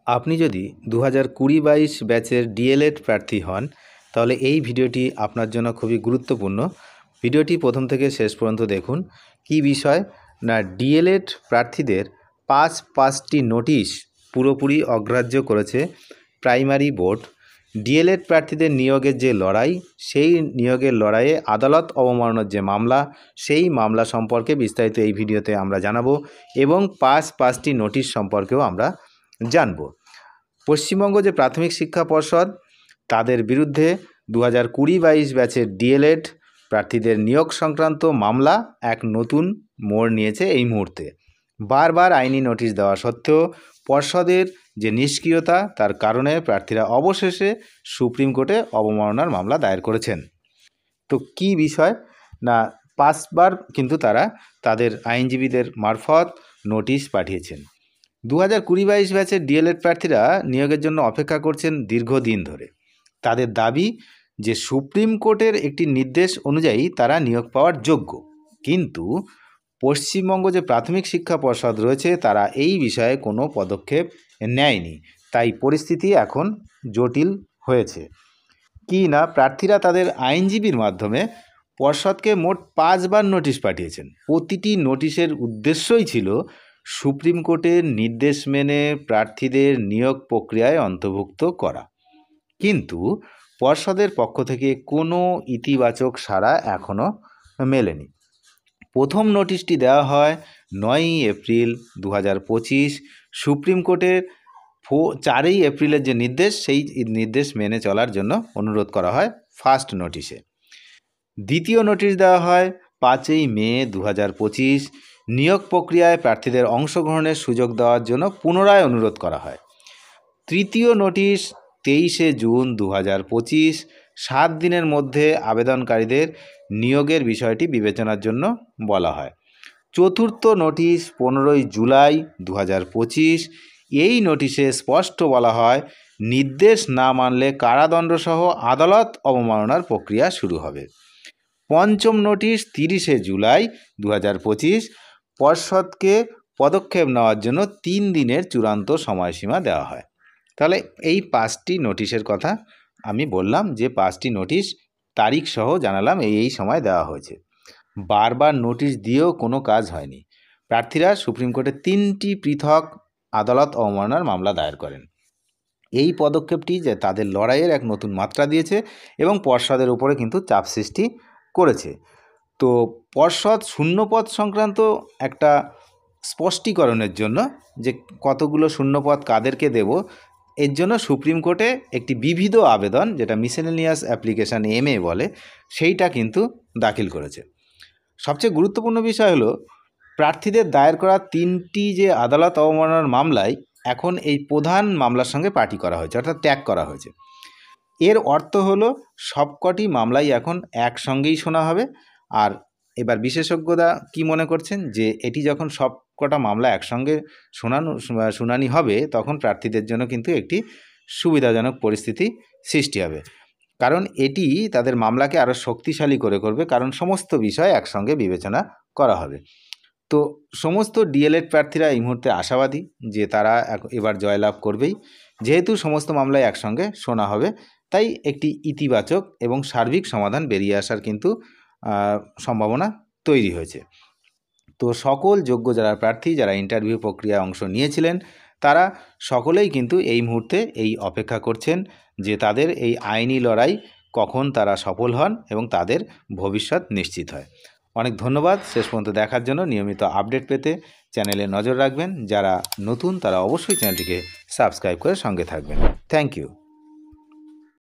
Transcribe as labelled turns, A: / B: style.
A: আপনি যদি 2020-22 ব্যাচের ডিএলএড প্রার্থী হন তাহলে এই ভিডিওটি আপনার জন্য খুবই গুরুত্বপূর্ণ। ভিডিওটি প্রথম থেকে শেষ পর্যন্ত দেখুন। কি বিষয় না, ডিএলএড প্রার্থীদের পাঁচটি নোটিশ পুরোপুরি অগ্রাহ্য করেছে প্রাইমারি বোর্ড। ডিএলএড প্রার্থীদের নিয়োগের যে লড়াই, সেই নিয়োগের লড়াইয়ে আদালত অবমাননার যে মামলা, সেই মামলা সম্পর্কে বিস্তারিত এই ভিডিওতে আমরা জানাবো এবং পাঁচটি নোটিশ সম্পর্কেও আমরা জানব। পশ্চিমবঙ্গ যে প্রাথমিক শিক্ষা পর্ষদ, তাদের বিরুদ্ধে 2020-22 ব্যাচের ডিএলএড প্রার্থীদের নিয়োগ সংক্রান্ত মামলা এক নতুন মোড় নিয়েছে এই মুহূর্তে। বারবার আইনি নোটিশ দেওয়া সত্ত্বেও পর্ষদের যে নিষ্ক্রিয়তা, তার কারণে প্রার্থীরা অবশেষে সুপ্রিম কোর্টে অবমাননার মামলা দায়ের করেছেন। তো কি বিষয় না, 5বার কিন্তু তারা তাদের আইনজীবীদের মারফত নোটিশ পাঠিয়েছেন। 2020-22 ব্যাচের ডিএলএড প্রার্থীরা নিয়োগের জন্য অপেক্ষা করছেন দীর্ঘদিন ধরে। তাদের দাবি যে সুপ্রিম কোর্টের একটি নির্দেশ অনুযায়ী তারা নিয়োগ পাওয়ার যোগ্য, কিন্তু পশ্চিমবঙ্গ যে প্রাথমিক শিক্ষা পর্ষদ রয়েছে তারা এই বিষয়ে কোনো পদক্ষেপ নেয়নি। তাই পরিস্থিতি এখন জটিল হয়েছে। কি না, প্রার্থীরা তাদের আইনজীবীর মাধ্যমে পর্ষদকে মোট 5বার নোটিশ পাঠিয়েছেন। প্রতিটি নোটিশের উদ্দেশ্যই ছিল সুপ্রিম কোর্টের নির্দেশ মেনে প্রার্থীদের নিয়োগ প্রক্রিয়ায় অন্তর্ভুক্ত করা, কিন্তু পর্ষদের পক্ষ থেকে কোনো ইতিবাচক সাড়া এখনও মেলেনি। প্রথম নোটিশটি দেওয়া হয় 9ই এপ্রিল 2025। সুপ্রিম কোর্টের 4ই এপ্রিলের যে নির্দেশ, সেই নির্দেশ মেনে চলার জন্য অনুরোধ করা হয় ফার্স্ট নোটিশে। দ্বিতীয় নোটিশ দেওয়া হয় 5ই মে 2025। নিয়োগ প্রক্রিয়ায় প্রার্থীদের অংশগ্রহণের সুযোগ দেওয়ার জন্য পুনরায় অনুরোধ করা হয়। তৃতীয় নোটিশ 23শে জুন 2025। 7 দিনের মধ্যে আবেদনকারীদের নিয়োগের বিষয়টি বিবেচনার জন্য বলা হয়। চতুর্থ নোটিশ 15ই জুলাই 2025। এই নোটিশে স্পষ্ট বলা হয় নির্দেশ না মানলে কারাদণ্ডসহ আদালত অবমাননার প্রক্রিয়া শুরু হবে। পঞ্চম নোটিশ 30শে জুলাই 2025। পর্ষদকে পদক্ষেপ নেওয়ার জন্য 3 দিনের চূড়ান্ত সময়সীমা দেওয়া হয়। তাহলে এই 5টি নোটিশের কথা আমি বললাম, যে 5টি নোটিশ তারিখ সহ জানালাম এই সময় দেওয়া হয়েছে। বারবার নোটিশ দিয়েও কোনো কাজ হয়নি। প্রার্থীরা সুপ্রিম কোর্টে 3টি পৃথক আদালত অবমাননার মামলা দায়ের করেন। এই পদক্ষেপটি যে তাদের লড়াইয়ের এক নতুন মাত্রা দিয়েছে এবং পর্ষদের উপরে কিন্তু চাপ সৃষ্টি করেছে। তো পর্ষদ শূন্যপদ সংক্রান্ত একটা স্পষ্টীকরণের জন্য, যে কতগুলো শূন্যপদ কাদেরকে দেব, এর জন্য সুপ্রিম কোর্টে একটি বিবিধ আবেদন, যেটা মিসেলেনিয়াস অ্যাপ্লিকেশান MA বলে, সেইটা কিন্তু দাখিল করেছে। সবচেয়ে গুরুত্বপূর্ণ বিষয় হলো প্রার্থীদের দায়ের করা 3টি যে আদালত অবমাননার মামলায় এখন এই প্রধান মামলার সঙ্গে পার্টি করা হয়েছে, অর্থাৎ ট্যাগ করা হয়েছে। এর অর্থ হলো সবকটি মামলাই এখন একসঙ্গেই শোনা হবে। আর এবার বিশেষজ্ঞরা কি মনে করছেন, যে এটি যখন সবকটা মামলা একসঙ্গে শুনানি হবে, তখন প্রার্থীদের জন্য কিন্তু একটি সুবিধাজনক পরিস্থিতি সৃষ্টি হবে, কারণ এটি তাদের মামলাকে আরও শক্তিশালী করবে, কারণ সমস্ত বিষয় একসঙ্গে বিবেচনা করা হবে। তো সমস্ত ডিএলএড প্রার্থীরা এই মুহূর্তে আশাবাদী যে তারা এবার জয়লাভ করবেই। যেহেতু সমস্ত মামলায় একসঙ্গে শোনা হবে, তাই একটি ইতিবাচক এবং সার্বিক সমাধান বেরিয়ে আসার কিন্তু সম্ভাবনা তৈরি হয়েছে। তো সকল যোগ্য যারা প্রার্থী, যারা ইন্টারভিউ প্রক্রিয়ায় অংশ নিয়েছিলেন, তারা সকলেই কিন্তু এই মুহূর্তে এই অপেক্ষা করছেন যে তাদের এই আইনি লড়াই কখন তারা সফল হন এবং তাদের ভবিষ্যৎ নিশ্চিত হয়। অনেক ধন্যবাদ শেষ পর্যন্ত দেখার জন্য। নিয়মিত আপডেট পেতে চ্যানেলে নজর রাখবেন। যারা নতুন তারা অবশ্যই চ্যানেলটিকে সাবস্ক্রাইব করে সঙ্গে থাকবেন। Thank you.